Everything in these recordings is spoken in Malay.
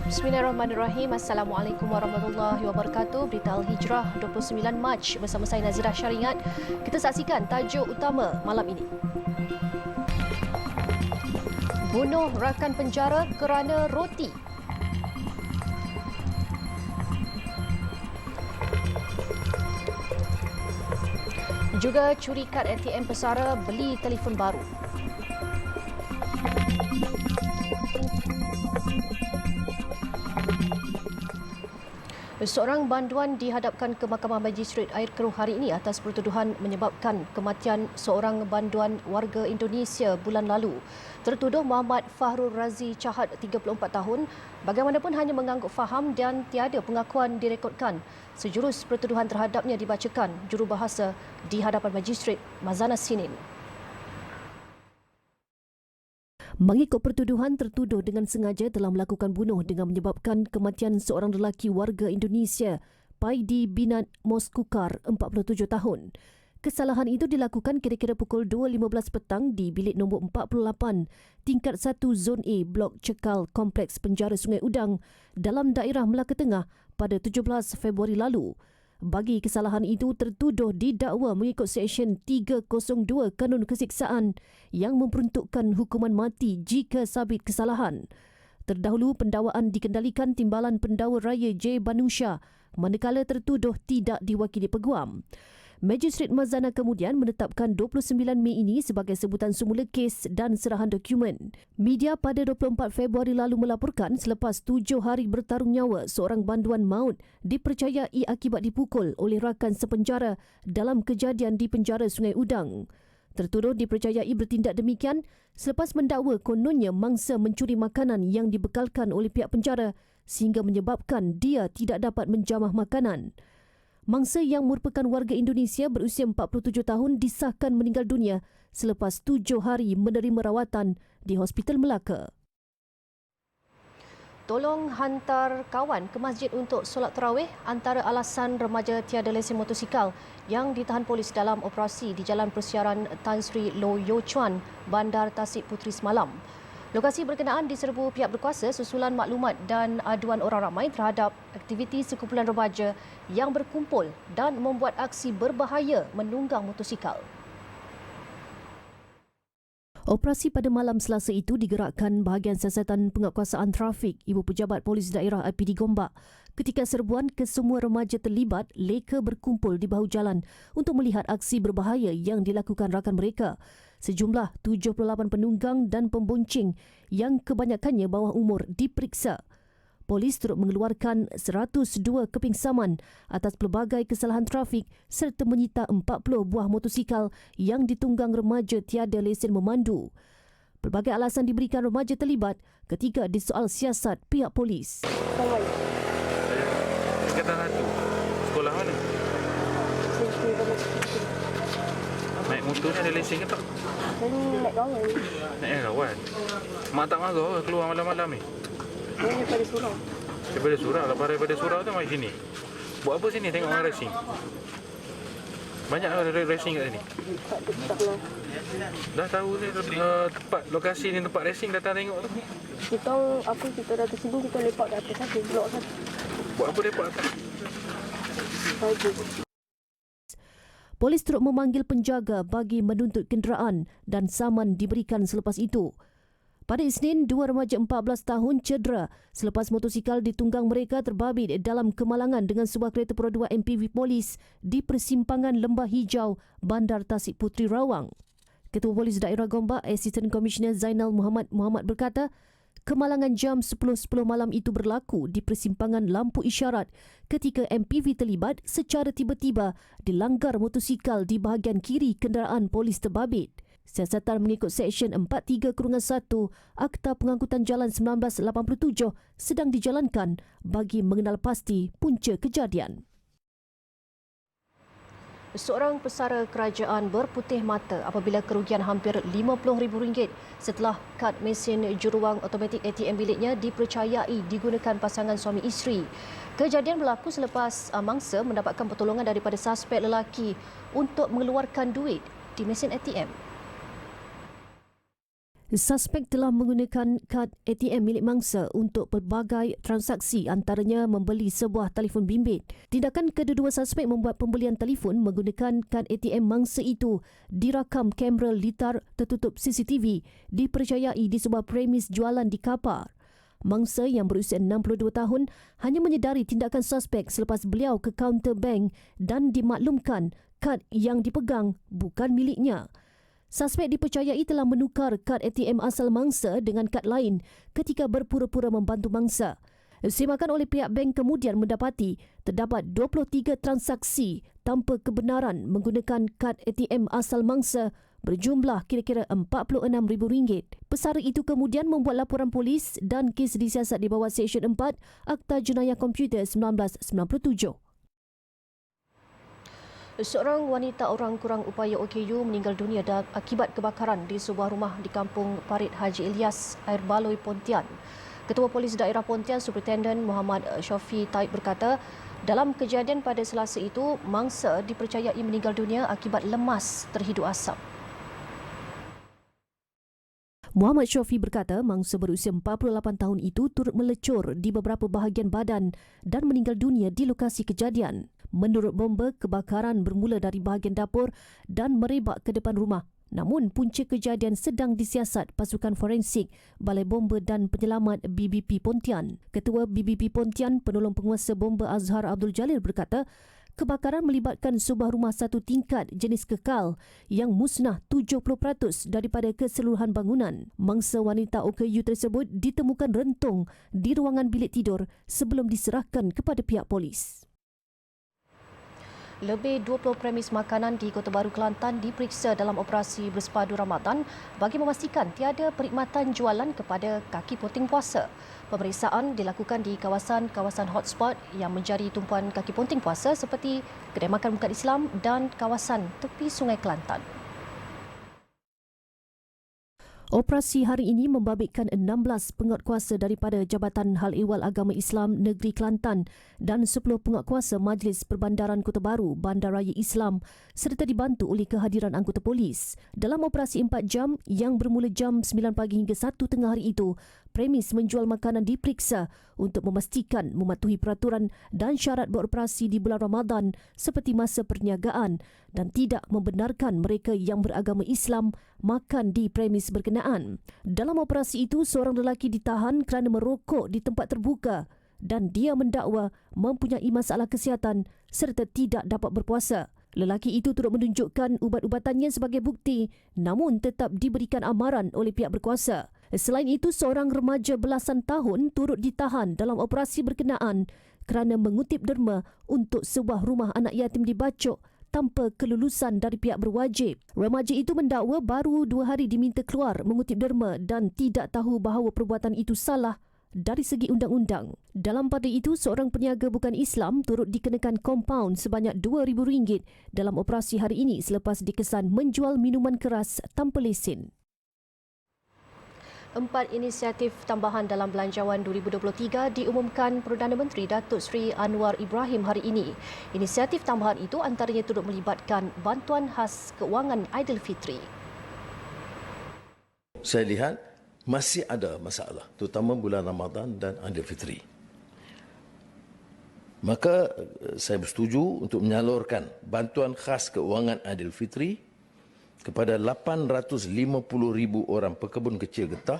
Bismillahirrahmanirrahim. Assalamualaikum warahmatullahi wabarakatuh. Berita Al-Hijrah 29 Mac bersama saya Nazirah Syaringat. Kita saksikan tajuk utama malam ini. Bunuh rakan penjara kerana roti. Juga curi kad ATM pesara beli telefon baru. Seorang banduan dihadapkan ke Mahkamah Magistrate Air Keruh hari ini atas pertuduhan menyebabkan kematian seorang banduan warga Indonesia bulan lalu. Tertuduh Muhammad Fahrul Razi Chahad, 34 tahun, bagaimanapun hanya mengangguk faham dan tiada pengakuan direkodkan. Sejurus pertuduhan terhadapnya dibacakan jurubahasa di hadapan Magistrate Mazana Sinin. Mengikut pertuduhan, tertuduh dengan sengaja telah melakukan bunuh dengan menyebabkan kematian seorang lelaki warga Indonesia, Paidi Binat Moskukar, 47 tahun. Kesalahan itu dilakukan kira-kira pukul 2.15 petang di bilik nombor 48, tingkat 1 Zon A, Blok Cekal, Kompleks Penjara Sungai Udang dalam daerah Melaka Tengah pada 17 Februari lalu. Bagi kesalahan itu, tertuduh didakwa mengikut Seksyen 302 Kanun Kesiksaan yang memperuntukkan hukuman mati jika sabit kesalahan. Terdahulu, pendakwaan dikendalikan Timbalan Pendakwa Raya J. Banusha, manakala tertuduh tidak diwakili peguam. Magistrate Mazana kemudian menetapkan 29 Mei ini sebagai sebutan semula kes dan serahan dokumen. Media pada 24 Februari lalu melaporkan selepas 7 hari bertarung nyawa, seorang banduan maut dipercayai akibat dipukul oleh rakan sepenjara dalam kejadian di penjara Sungai Udang. Tertuduh dipercayai bertindak demikian selepas mendakwa kononnya mangsa mencuri makanan yang dibekalkan oleh pihak penjara sehingga menyebabkan dia tidak dapat menjamah makanan. Mangsa yang merupakan warga Indonesia berusia 47 tahun disahkan meninggal dunia selepas 7 hari menerima rawatan di Hospital Melaka. Tolong hantar kawan ke masjid untuk solat tarawih antara alasan remaja tiada lesen motosikal yang ditahan polis dalam operasi di Jalan Persiaran Tan Sri Low Yo Chuan, Bandar Tasik Puteri semalam. Lokasi berkenaan diserbu pihak berkuasa susulan maklumat dan aduan orang ramai terhadap aktiviti sekumpulan remaja yang berkumpul dan membuat aksi berbahaya menunggang motosikal. Operasi pada malam Selasa itu digerakkan bahagian siasatan penguatkuasaan trafik Ibu Pejabat Polis Daerah IPD Gombak ketika serbuan kesemua remaja terlibat leka berkumpul di bahu jalan untuk melihat aksi berbahaya yang dilakukan rakan mereka. Sejumlah 78 penunggang dan pembonceng yang kebanyakannya bawah umur diperiksa. Polis turut mengeluarkan 102 keping saman atas pelbagai kesalahan trafik serta menyita 40 buah motosikal yang ditunggang remaja tiada lesen memandu. Pelbagai alasan diberikan remaja terlibat ketika disoal siasat pihak polis. Kata tu, sekolah mana? Naik motor ni ada lesen ke tak? Naik kawan. Naik kawan. Mak tak marah ke keluar malam-malam ni? Daripada surau. Daripada surau, lepas daripada surau tu mai sini. Buat apa sini tengok orang racing? Banyak racing kat sini. Tak pernah. Dah tahu ni tempat lokasi ni tempat racing datang tengok tu. Kita dah tersinggung, kita lepak di atas satu, blok satu. Buat apa lepak atas? Baju. Polis turut memanggil penjaga bagi menuntut kenderaan dan saman diberikan selepas itu. Pada Isnin, dua remaja 14 tahun cedera selepas motosikal ditunggang mereka terbabit dalam kemalangan dengan sebuah kereta perodua MPV polis di persimpangan Lembah Hijau, Bandar Tasik Puteri Rawang. Ketua Polis Daerah Gombak, Assistant Commissioner Zainal Muhammad berkata, kemalangan jam 10.10 malam itu berlaku di persimpangan lampu isyarat ketika MPV terlibat secara tiba-tiba dilanggar motosikal di bahagian kiri kenderaan polis terbabit. Siasatan mengikut Seksyen 43-1 Akta Pengangkutan Jalan 1987 sedang dijalankan bagi mengenal pasti punca kejadian. Seorang pesara kerajaan berputih mata apabila kerugian hampir RM50,000 setelah kad mesin juruwang automatik ATM biliknya dipercayai digunakan pasangan suami isteri. Kejadian berlaku selepas mangsa mendapatkan pertolongan daripada suspek lelaki untuk mengeluarkan duit di mesin ATM. Suspek telah menggunakan kad ATM milik mangsa untuk pelbagai transaksi, antaranya membeli sebuah telefon bimbit. Tindakan kedua-dua suspek membuat pembelian telefon menggunakan kad ATM mangsa itu dirakam kamera litar tertutup CCTV dipercayai di sebuah premis jualan di Kapar. Mangsa yang berusia 62 tahun hanya menyedari tindakan suspek selepas beliau ke kaunter bank dan dimaklumkan kad yang dipegang bukan miliknya. Suspek dipercayai telah menukar kad ATM asal mangsa dengan kad lain ketika berpura-pura membantu mangsa. Semakan oleh pihak bank kemudian mendapati terdapat 23 transaksi tanpa kebenaran menggunakan kad ATM asal mangsa berjumlah kira-kira RM46,000. Pesara itu kemudian membuat laporan polis dan kes disiasat di bawah Seksyen 4 Akta Jenayah Komputer 1997. Seorang wanita orang kurang upaya OKU meninggal dunia akibat kebakaran di sebuah rumah di kampung Parit Haji Ilyas, Air Baloi, Pontian. Ketua Polis Daerah Pontian, Superintendent Muhammad Syafi Taib berkata, dalam kejadian pada Selasa itu, mangsa dipercayai meninggal dunia akibat lemas terhidu asap. Muhammad Syafi berkata mangsa berusia 48 tahun itu turut melecur di beberapa bahagian badan dan meninggal dunia di lokasi kejadian. Menurut bomba, kebakaran bermula dari bahagian dapur dan merebak ke depan rumah. Namun, punca kejadian sedang disiasat pasukan forensik, Balai Bomba dan Penyelamat BBP Pontian. Ketua BBP Pontian, penolong penguasa bomba Azhar Abdul Jalil berkata, kebakaran melibatkan sebuah rumah satu tingkat jenis kekal yang musnah 70% daripada keseluruhan bangunan. Mangsa wanita OKU tersebut ditemukan rentung di ruangan bilik tidur sebelum diserahkan kepada pihak polis. Lebih 20 premis makanan di Kota Baru, Kelantan diperiksa dalam operasi bersepadu Ramadan bagi memastikan tiada perkhidmatan jualan kepada kaki ponting puasa. Pemeriksaan dilakukan di kawasan-kawasan hotspot yang menjadi tumpuan kaki ponting puasa seperti kedai makan bukan Islam dan kawasan tepi Sungai Kelantan. Operasi hari ini membabitkan 16 penguatkuasa daripada Jabatan Hal Ehwal Agama Islam Negeri Kelantan dan 10 penguatkuasa Majlis Perbandaran Kota Baru Bandaraya Islam serta dibantu oleh kehadiran anggota polis. Dalam operasi 4 jam yang bermula jam 9 pagi hingga 1 tengah hari itu, premis menjual makanan diperiksa untuk memastikan mematuhi peraturan dan syarat beroperasi di bulan Ramadan seperti masa perniagaan dan tidak membenarkan mereka yang beragama Islam makan di premis berkenaan. Dalam operasi itu, seorang lelaki ditahan kerana merokok di tempat terbuka dan dia mendakwa mempunyai masalah kesihatan serta tidak dapat berpuasa. Lelaki itu turut menunjukkan ubat-ubatannya sebagai bukti namun tetap diberikan amaran oleh pihak berkuasa. Selain itu, seorang remaja belasan tahun turut ditahan dalam operasi berkenaan kerana mengutip derma untuk sebuah rumah anak yatim di Bacok tanpa kelulusan dari pihak berwajib. Remaja itu mendakwa baru 2 hari diminta keluar mengutip derma dan tidak tahu bahawa perbuatan itu salah dari segi undang-undang. Dalam pada itu, seorang peniaga bukan Islam turut dikenakan kompaun sebanyak RM2,000 dalam operasi hari ini selepas dikesan menjual minuman keras tanpa lesen. 4 inisiatif tambahan dalam Belanjawan 2023 diumumkan Perdana Menteri Datuk Seri Anwar Ibrahim hari ini. Inisiatif tambahan itu antaranya turut melibatkan bantuan khas kewangan Aidilfitri. Saya lihat masih ada masalah, terutama bulan Ramadan dan Aidilfitri. Maka saya bersetuju untuk menyalurkan bantuan khas keuangan Aidilfitri kepada 850,000 orang pekebun kecil getah,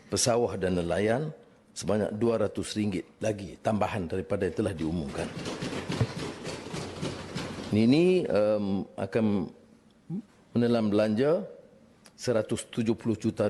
pesawah dan nelayan sebanyak RM200 lagi tambahan daripada yang telah diumumkan. Ini akan menelan belanja RM170 juta.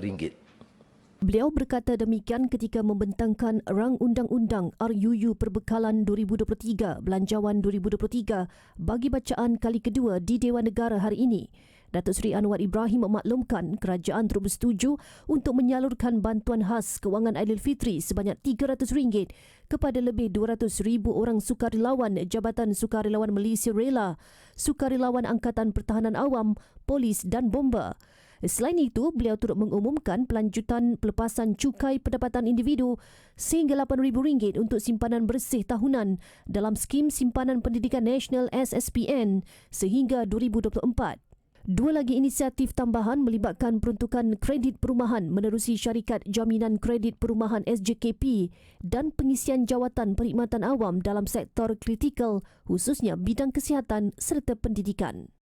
Beliau berkata demikian ketika membentangkan rang undang-undang RUU Perbekalan 2023 Belanjawan 2023 bagi bacaan kali kedua di Dewan Negara hari ini. Datuk Seri Anwar Ibrahim memaklumkan kerajaan turut bersetuju untuk menyalurkan bantuan khas kewangan Aidilfitri sebanyak RM300 kepada lebih 200,000 orang sukarelawan Jabatan Sukarelawan Malaysia Rela, sukarelawan Angkatan Pertahanan Awam, polis dan bomba. Selain itu, beliau turut mengumumkan pelanjutan pelepasan cukai pendapatan individu sehingga RM8,000 untuk simpanan bersih tahunan dalam skim simpanan pendidikan nasional SSPN sehingga 2024. Dua lagi inisiatif tambahan melibatkan peruntukan kredit perumahan menerusi syarikat jaminan kredit perumahan SJKP dan pengisian jawatan perkhidmatan awam dalam sektor kritikal khususnya bidang kesihatan serta pendidikan.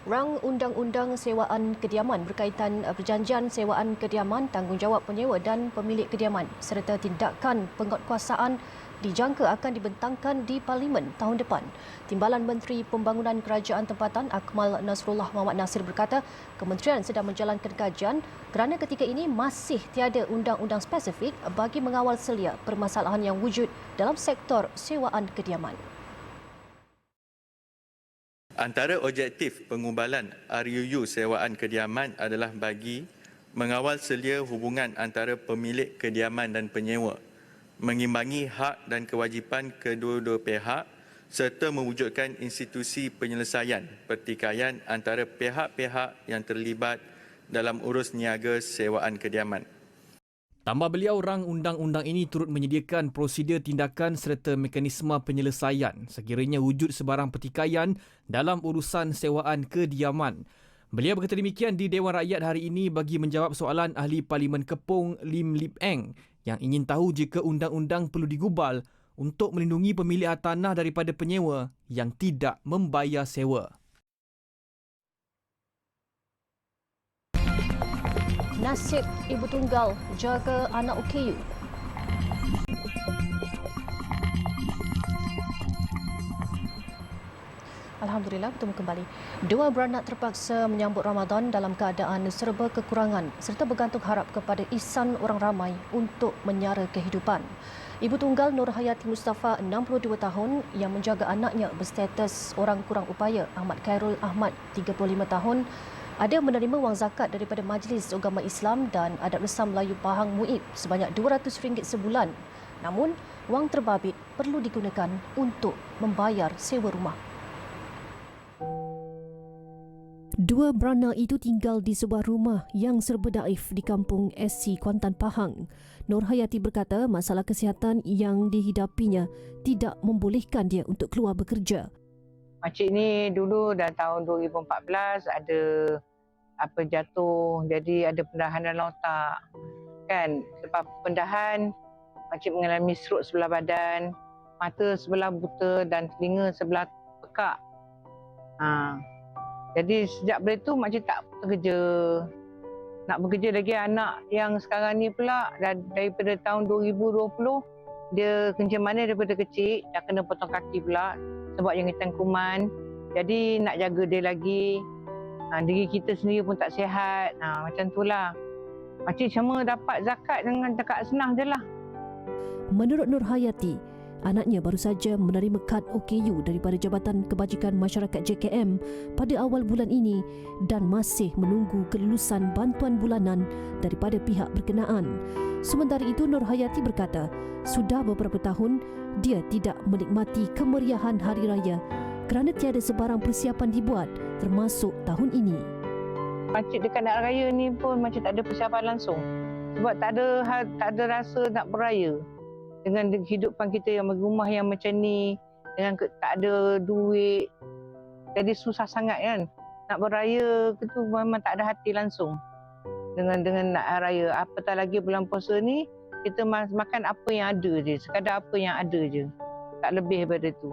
Rang Undang-Undang Sewaan Kediaman berkaitan perjanjian sewaan kediaman, tanggungjawab penyewa dan pemilik kediaman serta tindakan penguatkuasaan dijangka akan dibentangkan di Parlimen tahun depan. Timbalan Menteri Pembangunan Kerajaan Tempatan Akmal Nasrullah Muhammad Nasir berkata, kementerian sedang menjalankan kajian kerana ketika ini masih tiada undang-undang spesifik bagi mengawal selia permasalahan yang wujud dalam sektor sewaan kediaman. Antara objektif pengubalan RUU sewaan kediaman adalah bagi mengawal selia hubungan antara pemilik kediaman dan penyewa, mengimbangi hak dan kewajipan kedua-dua pihak serta mewujudkan institusi penyelesaian pertikaian antara pihak-pihak yang terlibat dalam urus niaga sewaan kediaman. Tambah beliau, rang undang-undang ini turut menyediakan prosedur tindakan serta mekanisme penyelesaian sekiranya wujud sebarang pertikaian dalam urusan sewaan kediaman. Beliau berkata demikian di Dewan Rakyat hari ini bagi menjawab soalan Ahli Parlimen Kepong Lim Lip Eng yang ingin tahu jika undang-undang perlu digubal untuk melindungi pemilik hartanah daripada penyewa yang tidak membayar sewa. Nasib ibu tunggal jaga anak OKU. Alhamdulillah, bertemu kembali. Dua beranak terpaksa menyambut Ramadan dalam keadaan serba kekurangan serta bergantung harap kepada ihsan orang ramai untuk menyara kehidupan. Ibu tunggal Nur Hayati Mustafa, 62 tahun, yang menjaga anaknya berstatus orang kurang upaya, Ahmad Khairul Ahmad, 35 tahun, ada menerima wang zakat daripada Majlis Agama Islam dan Adat Resam Melayu Pahang Muib sebanyak RM200 sebulan. Namun, wang terbabit perlu digunakan untuk membayar sewa rumah. Dua beranak itu tinggal di sebuah rumah yang serba daif di kampung SC Kuantan Pahang. Nur Hayati berkata masalah kesihatan yang dihidapinya tidak membolehkan dia untuk keluar bekerja. Makcik ni dulu dah tahun 2014 ada jatuh, jadi ada pendahan dalam otak. Kan, sebab pendahan makcik mengalami stroke sebelah badan, mata sebelah buta dan telinga sebelah pekak. Jadi sejak dari tu makcik tak bekerja. Nak bekerja lagi anak yang sekarang ni pula daripada tahun 2020 dia kencing manis daripada kecil, dah kena potong kaki pula sebab jangkitan kuman. Jadi nak jaga dia lagi. Diri kita sendiri pun tak sihat. Macam itulah. Makcik cuma dapat zakat dengan cakap senang je lah. Menurut Nur Hayati, anaknya baru saja menerima kad OKU daripada Jabatan Kebajikan Masyarakat JKM pada awal bulan ini dan masih menunggu kelulusan bantuan bulanan daripada pihak berkenaan. Sementara itu, Nur Hayati berkata, sudah beberapa tahun dia tidak menikmati kemeriahan Hari Raya kerana tiada sebarang persiapan dibuat termasuk tahun ini. Makcik dekat nak raya ni pun makcik tak ada persiapan langsung. Sebab tak ada rasa nak beraya. Dengan kehidupan kita yang berumah yang macam ni, dengan tak ada duit, jadi susah sangat kan. Nak beraya tu memang tak ada hati langsung dengan nak raya. Apatah lagi bulan puasa ni, kita makan apa yang ada je, sekadar apa yang ada je. Tak lebih daripada tu.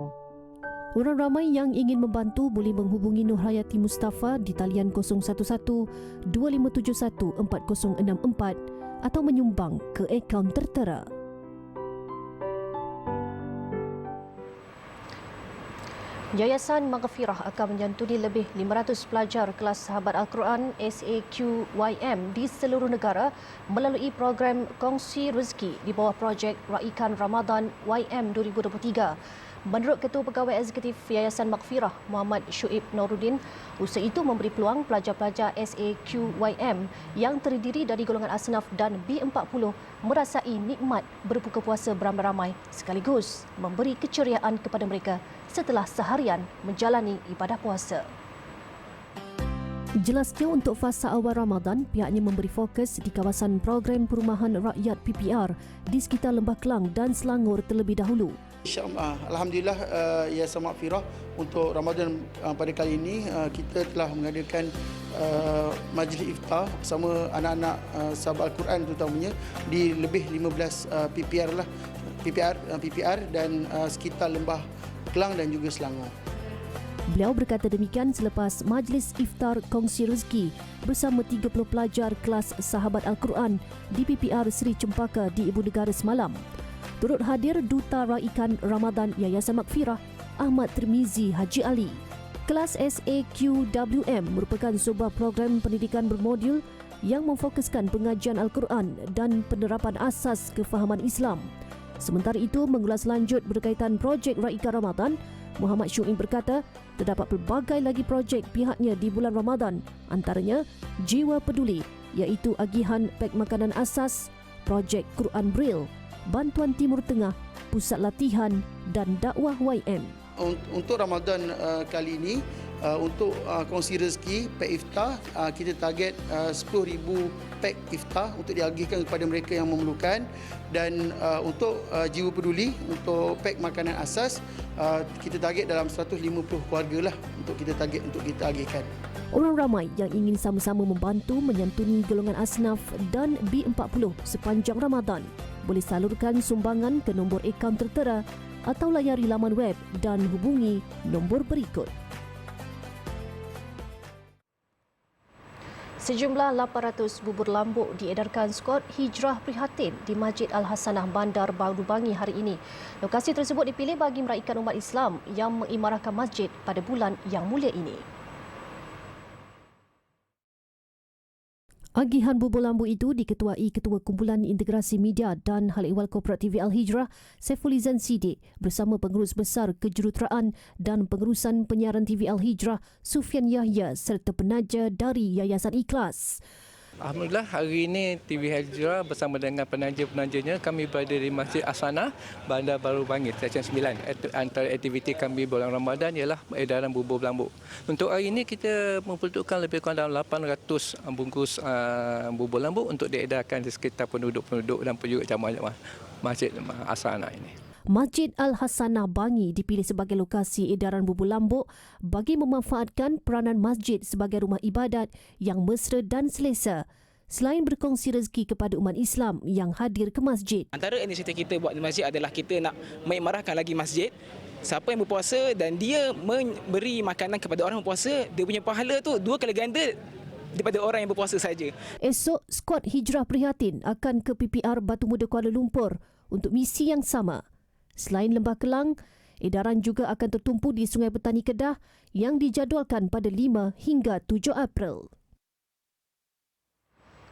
Orang ramai yang ingin membantu boleh menghubungi Nur Hayati Mustafa di talian 011-2571-4064 atau menyumbang ke akaun tertera. Yayasan Maghfirah akan menyantuni lebih 500 pelajar kelas Sahabat Al-Quran SAQYM di seluruh negara melalui program Kongsi Rezeki di bawah projek Raikan Ramadan YM 2023. Menurut Ketua Pegawai Eksekutif Yayasan Maghfirah Muhammad Syuib Noruddin, usaha itu memberi peluang pelajar-pelajar SAQYM yang terdiri dari golongan asnaf dan B40 merasai nikmat berbuka puasa beramai-ramai sekaligus memberi keceriaan kepada mereka setelah seharian menjalani ibadah puasa. Jelasnya untuk fasa awal Ramadan, pihaknya memberi fokus di kawasan program perumahan rakyat PPR di sekitar Lembah Kelang dan Selangor terlebih dahulu. InsyaAllah, Alhamdulillah Yayasan Maghfirah untuk Ramadan pada kali ini kita telah mengadakan majlis iftar bersama anak-anak sahabat Al-Quran terutamanya di lebih 15 PPR dan sekitar Lembah Kelang dan juga Selangor. Beliau berkata demikian selepas majlis iftar kongsi rezeki bersama 30 pelajar kelas Sahabat Al-Quran di PPR Seri Cempaka di Ibu Negara semalam. Turut hadir Duta Raikan Ramadan Yayasan Maghfirah Ahmad Tirmizi Haji Ali. Kelas SAQWM merupakan sebuah program pendidikan bermodul yang memfokuskan pengajian Al-Quran dan penerapan asas kefahaman Islam. Sementara itu, mengulas lanjut berkaitan projek Raikan Ramadan, Muhammad Syuib berkata terdapat pelbagai lagi projek pihaknya di bulan Ramadan, antaranya Jiwa Peduli iaitu agihan pek makanan asas, projek Quran Braille, Bantuan Timur Tengah, Pusat Latihan dan Dakwah YM. Untuk Ramadan kali ini, untuk kongsi rezeki pek iftar, kita target 10,000 pek iftar untuk diagihkan kepada mereka yang memerlukan, dan untuk Jiwa Peduli, untuk pek makanan asas, kita target dalam 150 keluarga lah untuk kita target untuk kita agihkan. Orang ramai yang ingin sama-sama membantu menyantuni golongan asnaf dan B40 sepanjang Ramadan boleh salurkan sumbangan ke nombor akaun tertera atau layari laman web dan hubungi nombor berikut. Sejumlah 800 bubur lambuk diedarkan skuad Hijrah Prihatin di Masjid Al-Hasanah Bandar Baru Bangi hari ini. Lokasi tersebut dipilih bagi meraikan umat Islam yang mengimarahkan masjid pada bulan yang mulia ini. Agihan bubur lambu itu diketuai Ketua Kumpulan Integrasi Media dan Hal Ehwal Korporat TV Al-Hijrah, Saifulizan Sidik bersama Pengurus Besar Kejuruteraan dan Pengurusan Penyiaran TV Al-Hijrah, Sufian Yahya serta penaja dari Yayasan Ikhlas. Alhamdulillah, hari ini TV Al-Hijrah bersama dengan penaja-penajanya kami berada di Masjid Hasanah Bandar Baru Bangi, Seksyen 9. Antara aktiviti kami bulan Ramadan ialah edaran bubur lambuk. Untuk hari ini kita memperuntukkan lebih kurang dalam 800 bungkus bubur lambuk untuk diedarkan di sekitar penduduk-penduduk dan juga jamaah Masjid Hasanah ini. Masjid Al-Hasanah Bangi dipilih sebagai lokasi edaran bubur lambuk bagi memanfaatkan peranan masjid sebagai rumah ibadat yang mesra dan selesa, selain berkongsi rezeki kepada umat Islam yang hadir ke masjid. Antara inisiatif kita buat di masjid adalah kita nak mengimarahkan lagi masjid. Siapa yang berpuasa dan dia memberi makanan kepada orang yang berpuasa, dia punya pahala tu 2 kali ganda daripada orang yang berpuasa saja. Esok, skuad Hijrah Prihatin akan ke PPR Batu Muda Kuala Lumpur untuk misi yang sama. Selain Lembah Kelang, edaran juga akan tertumpu di Sungai Petani Kedah yang dijadualkan pada 5 hingga 7 April.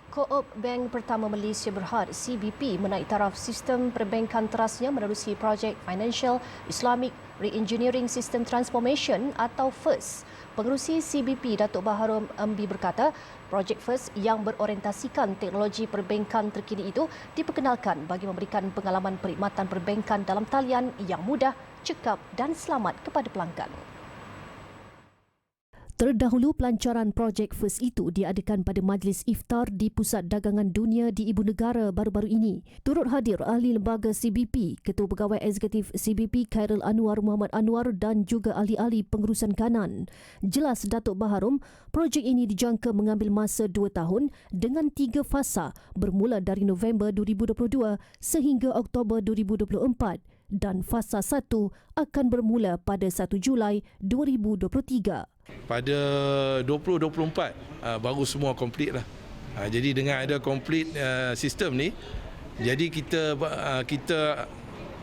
Co-op Bank Pertama Malaysia Berhad CBP menaik taraf sistem perbankan terasnya menerusi projek Financial Islamic Re-engineering System Transformation atau FIRST. Pengerusi CBP Datuk Baharom Ambi berkata, projek FIRST yang berorientasikan teknologi perbankan terkini itu diperkenalkan bagi memberikan pengalaman perkhidmatan perbankan dalam talian yang mudah, cekap dan selamat kepada pelanggan. Terdahulu, pelancaran projek FIRST itu diadakan pada majlis iftar di Pusat Dagangan Dunia di Ibu Negara baru-baru ini. Turut hadir ahli lembaga CBP, Ketua Pegawai Eksekutif CBP Khairul Anwar Muhammad Anwar dan juga ahli-ahli pengurusan kanan. Jelas Datuk Baharom, projek ini dijangka mengambil masa 2 tahun dengan 3 fasa bermula dari November 2022 sehingga Oktober 2024 dan fasa 1 akan bermula pada 1 Julai 2023. Pada 2024 baru semua komplit lah. Jadi dengan ada komplit sistem ni, jadi kita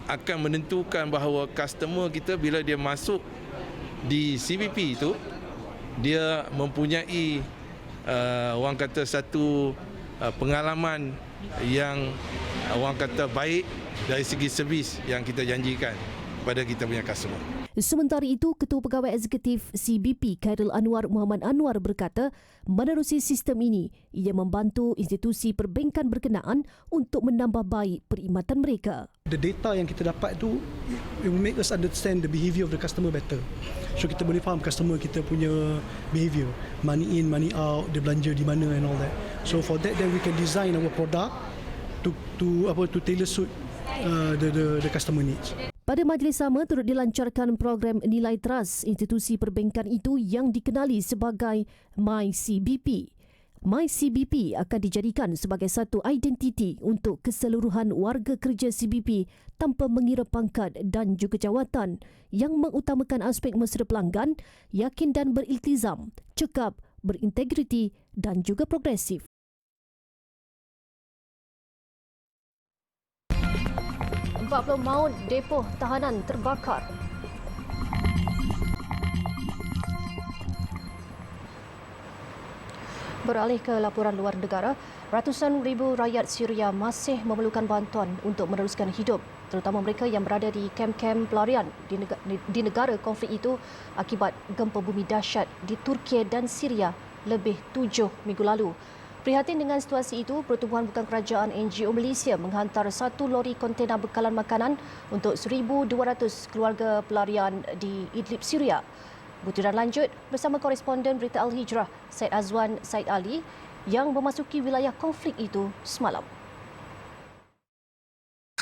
akan menentukan bahawa customer kita bila dia masuk di CBP itu, dia mempunyai orang kata satu pengalaman yang orang kata baik dari segi servis yang kita janjikan pada kita punya customer. Sementara itu, Ketua Pegawai Eksekutif CBP Khairul Anwar Muhammad Anwar berkata, menerusi sistem ini, ia membantu institusi perbankan berkenaan untuk menambah baik perkhidmatan mereka. The data yang kita dapat itu it will make us understand the behaviour of the customer better. So kita boleh faham customer kita punya behaviour, money in, money out, dia belanja di mana and all that. So for that, then we can design our product to tailor suit the customer needs. Pada majlis sama turut dilancarkan program nilai teras institusi perbankan itu yang dikenali sebagai MyCBP. MyCBP akan dijadikan sebagai satu identiti untuk keseluruhan warga kerja CBP tanpa mengira pangkat dan juga jawatan yang mengutamakan aspek mesra pelanggan, yakin dan beriltizam, cekap, berintegriti dan juga progresif. Empat 40 maut depoh tahanan terbakar. Beralih ke laporan luar negara, ratusan ribu rakyat Syria masih memerlukan bantuan untuk meneruskan hidup, terutama mereka yang berada di kem-kem pelarian di negara konflik itu akibat gempa bumi dahsyat di Turki dan Syria lebih 7 minggu lalu. Prihatin dengan situasi itu, Pertubuhan Bukan Kerajaan NGO Malaysia menghantar 1 lori kontena bekalan makanan untuk 1,200 keluarga pelarian di Idlib, Syria. Butiran lanjut bersama koresponden Berita Al-Hijrah, Syed Azwan Said Ali yang memasuki wilayah konflik itu semalam.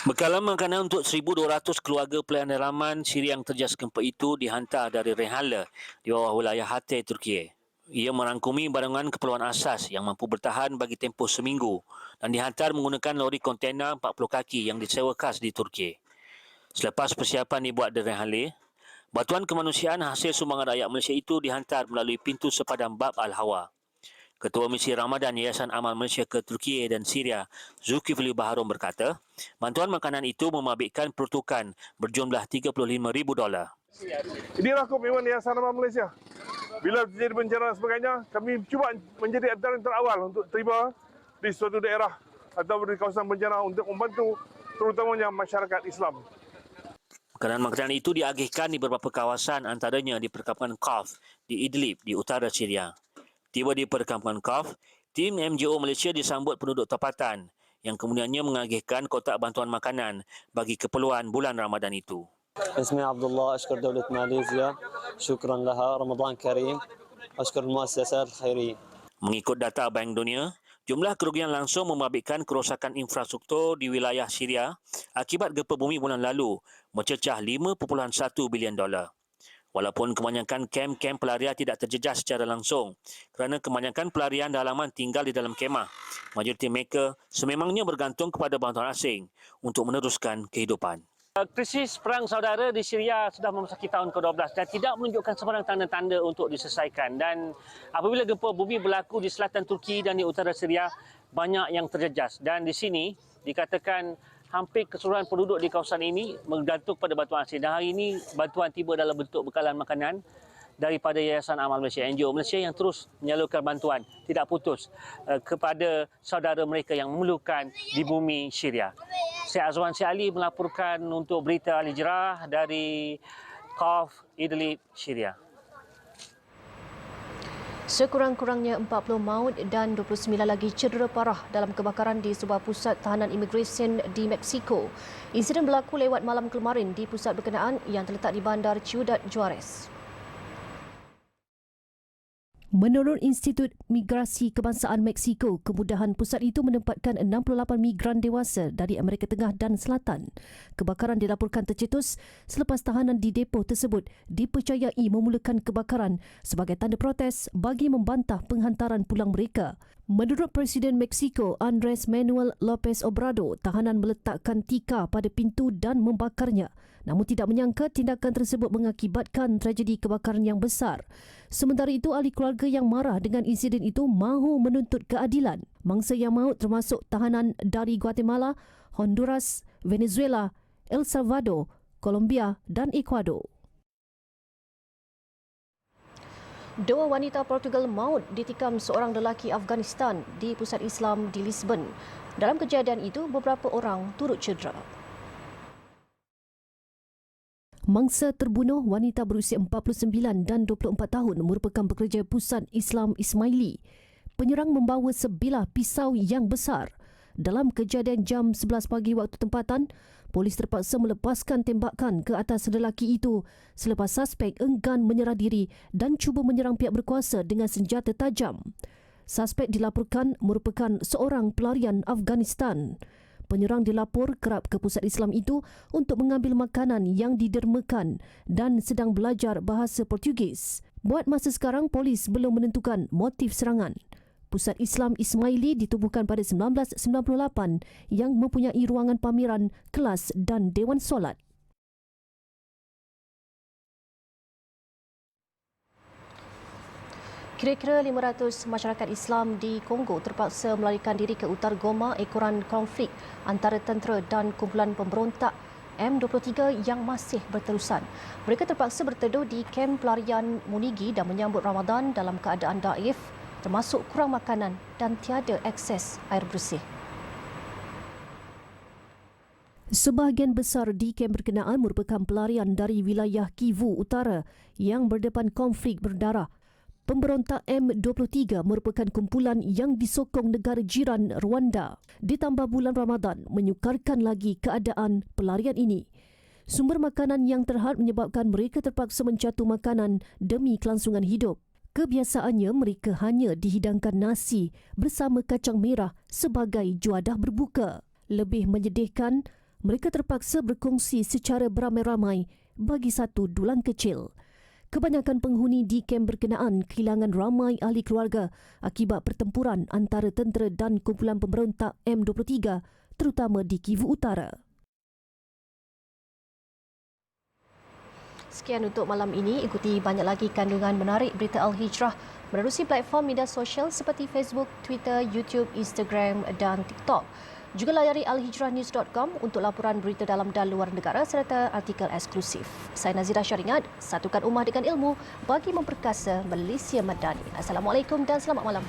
Bekalan makanan untuk 1,200 keluarga pelarian dalaman Syria yang terjejas gempa itu dihantar dari Rehala di bawah wilayah Hatay, Turki. Ia merangkumi barangan keperluan asas yang mampu bertahan bagi tempoh seminggu dan dihantar menggunakan lori kontena 40 kaki yang disewa khas di Turki. Selepas persiapan dibuat di Rehala, bantuan kemanusiaan hasil sumbangan rakyat Malaysia itu dihantar melalui pintu sepadan Bab Al-Hawa. Ketua Misi Ramadan Yayasan Amal Malaysia ke Turki dan Syria, Zulkifli Baharum berkata, bantuan makanan itu memabitkan peruntukan berjumlah $35,000. Inilah komitmen Yayasan Amal Malaysia. Bila terjadi bencana dan sebagainya, kami cuba menjadi antara yang terawal untuk terima di suatu daerah atau di kawasan bencana untuk membantu terutamanya masyarakat Islam. Makanan itu diagihkan di beberapa kawasan, antaranya di perkampungan Qaf di Idlib di utara Syria. Tiba di perkampungan Qaf, tim MGO Malaysia disambut penduduk tempatan yang kemudiannya mengagihkan kotak bantuan makanan bagi keperluan bulan Ramadan itu. اسمي عبد الله أشكر دولة ماليزيا شكرا لها رمضان كريم أشكر المؤسسات الخيرية. Mengikut data Bank Dunia, jumlah kerugian langsung memabitkan kerosakan infrastruktur di wilayah Syria akibat gempa bumi bulan lalu mencecah $5.1 bilion. Walaupun kebanyakan kem-kem pelarian tidak terjejas secara langsung kerana kebanyakan pelarian dalaman tinggal di dalam kemah, majoriti mereka sememangnya bergantung kepada bantuan asing untuk meneruskan kehidupan. Krisis perang saudara di Syria sudah memasuki tahun ke-12 dan tidak menunjukkan sebarang tanda-tanda untuk diselesaikan. Dan apabila gempa bumi berlaku di selatan Turki dan di utara Syria, banyak yang terjejas. Dan di sini dikatakan hampir keseluruhan penduduk di kawasan ini bergantung pada bantuan asing. Dan hari ini bantuan tiba dalam bentuk bekalan makanan daripada Yayasan Amal Malaysia, NGO Malaysia yang terus menyalurkan bantuan tidak putus kepada saudara mereka yang memerlukan di bumi Syria. Syed Azwan Said Ali melaporkan untuk Berita Al-Hijrah dari Qaf, Idlib, Syria. Sekurang-kurangnya 40 maut dan 29 lagi cedera parah dalam kebakaran di sebuah pusat tahanan imigresen di Mexico. Insiden berlaku lewat malam kemarin di pusat berkenaan yang terletak di bandar Ciudad Juarez. Menurut Institut Migrasi Kebangsaan Meksiko, kemudahan pusat itu menempatkan 68 migran dewasa dari Amerika Tengah dan Selatan. Kebakaran dilaporkan tercetus selepas tahanan di depo tersebut dipercayai memulakan kebakaran sebagai tanda protes bagi membantah penghantaran pulang mereka. Menurut Presiden Meksiko Andres Manuel López Obrador, tahanan meletakkan tikar pada pintu dan membakarnya. Namun tidak menyangka tindakan tersebut mengakibatkan tragedi kebakaran yang besar. Sementara itu, ahli keluarga yang marah dengan insiden itu mahu menuntut keadilan. Mangsa yang maut termasuk tahanan dari Guatemala, Honduras, Venezuela, El Salvador, Colombia dan Ecuador. Dua wanita Portugal maut ditikam seorang lelaki Afghanistan di pusat Islam di Lisbon. Dalam kejadian itu, beberapa orang turut cedera. Mangsa terbunuh wanita berusia 49 dan 24 tahun merupakan pekerja pusat Islam Ismaili. Penyerang membawa sebilah pisau yang besar. Dalam kejadian jam 11 pagi waktu tempatan, polis terpaksa melepaskan tembakan ke atas lelaki itu selepas suspek enggan menyerah diri dan cuba menyerang pihak berkuasa dengan senjata tajam. Suspek dilaporkan merupakan seorang pelarian Afghanistan. Penyerang dilapor kerap ke pusat Islam itu untuk mengambil makanan yang didermakan dan sedang belajar bahasa Portugis. Buat masa sekarang, polis belum menentukan motif serangan. Pusat Islam Ismaili ditubuhkan pada 1998 yang mempunyai ruangan pameran, kelas dan dewan solat. Kira-kira 500 masyarakat Islam di Kongo terpaksa melarikan diri ke utara Goma ekoran konflik antara tentera dan kumpulan pemberontak M23 yang masih berterusan. Mereka terpaksa berteduh di kem pelarian Munigi dan menyambut Ramadan dalam keadaan daif, termasuk kurang makanan dan tiada akses air bersih. Sebahagian besar di kem berkenaan merupakan pelarian dari wilayah Kivu Utara yang berdepan konflik berdarah. Pemberontak M23 merupakan kumpulan yang disokong negara jiran Rwanda. Ditambah bulan Ramadan menyukarkan lagi keadaan pelarian ini. Sumber makanan yang terhad menyebabkan mereka terpaksa mencatu makanan demi kelangsungan hidup. Kebiasaannya mereka hanya dihidangkan nasi bersama kacang merah sebagai juadah berbuka. Lebih menyedihkan, mereka terpaksa berkongsi secara beramai-ramai bagi satu dulang kecil. Kebanyakan penghuni di kem berkenaan kehilangan ramai ahli keluarga akibat pertempuran antara tentera dan kumpulan pemberontak M23, terutama di Kivu Utara. Sekian untuk malam ini. Ikuti banyak lagi kandungan menarik berita Al-Hijrah menerusi platform media sosial seperti Facebook, Twitter, YouTube, Instagram dan TikTok. Juga layari alhijrahnews.com untuk laporan berita dalam dan luar negara serta artikel eksklusif. Saya Nazira Syaringat, satukan ummah dengan ilmu bagi memperkasa Malaysia Madani. Assalamualaikum dan selamat malam.